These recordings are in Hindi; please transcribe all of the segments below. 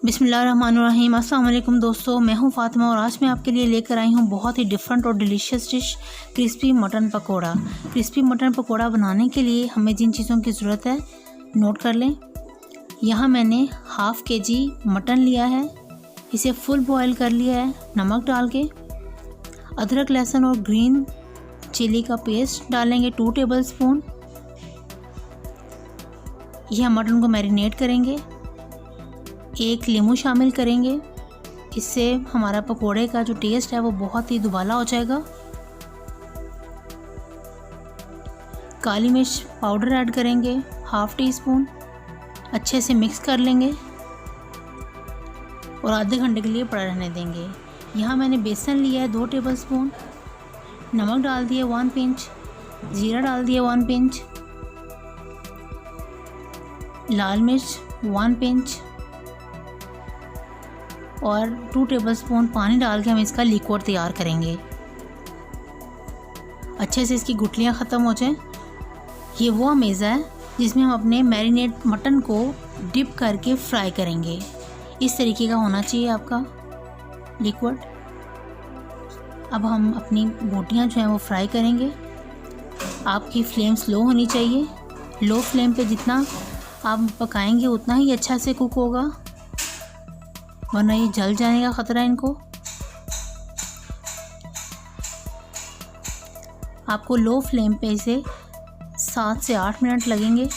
बिस्मिल्लाहिर्रहमानिर्रहीम। अस्सलाम वालेकुम दोस्तों, मैं हूं फ़ातिमा और आज मैं आपके लिए लेकर आई हूं बहुत ही डिफरेंट और delicious dish crispy mutton pakora. Crispy mutton pakora बनाने के लिए हमें जिन चीज़ों की ज़रूरत है नोट कर लें। यहाँ मैंने हाफ़ केजी मटन लिया है, इसे फुल बॉयल कर लिया है नमक डाल के। अदरक लहसुन और ग्रीन चिली का पेस्ट डालेंगे 2 टेबल स्पून। यह मटन को मैरिनेट करेंगे। एक नींबू शामिल करेंगे, इससे हमारा पकोड़े का जो टेस्ट है वो बहुत ही दुबाला हो जाएगा। काली मिर्च पाउडर ऐड करेंगे 1/2 टीस्पून। अच्छे से मिक्स कर लेंगे और आधे घंटे के लिए पड़ा रहने देंगे। यहाँ मैंने बेसन लिया है 2 टेबल स्पून, नमक डाल दिए 1 पिंच, जीरा डाल दिया 1 पिंच, लाल मिर्च 1 पिंच और 2 टेबलस्पून पानी डाल के हम इसका लिक्विड तैयार करेंगे। अच्छे से इसकी गुठलियाँ ख़त्म हो जाएं। ये वो अमेज़ा है जिसमें हम अपने मैरिनेट मटन को डिप करके फ्राई करेंगे। इस तरीके का होना चाहिए आपका लिक्विड। अब हम अपनी बोटियाँ जो हैं वो फ्राई करेंगे। आपकी फ्लेम स्लो होनी चाहिए। लो फ्लेम पे जितना आप पकाएंगे उतना ही अच्छा से कुक होगा, वरना ये जल जाने का ख़तरा है इनको। आपको लो फ्लेम पे इसे 7 से 8 मिनट लगेंगे।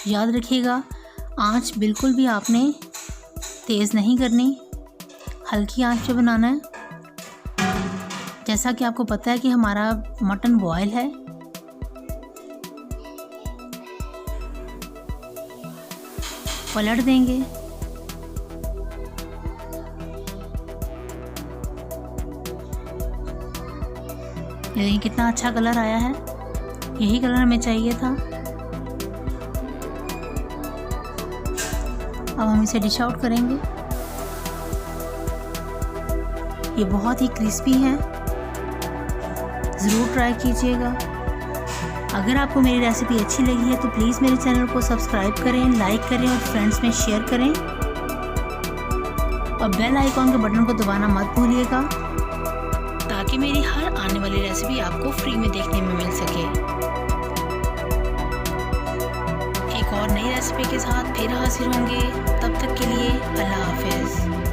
याद रखिएगा, आंच बिल्कुल भी आपने तेज़ नहीं करनी, हल्की आंच पे बनाना है। जैसा कि आपको पता है कि हमारा मटन बॉयल है। पलट देंगे। ये कितना अच्छा कलर आया है, यही कलर हमें चाहिए था। अब हम इसे डिश आउट करेंगे। ये बहुत ही क्रिस्पी है, ज़रूर ट्राई कीजिएगा। अगर आपको मेरी रेसिपी अच्छी लगी है तो प्लीज़ मेरे चैनल को सब्सक्राइब करें, लाइक करें और फ्रेंड्स में शेयर करें और बेल आइकॉन के बटन को दबाना मत भूलिएगा ताकि मेरी हर आने वाली रेसिपी आपको फ्री में देखने में मिल सके। एक और नई रेसिपी के साथ फिर हाजिर होंगे। तब तक के लिए अल्लाह हाफिज़।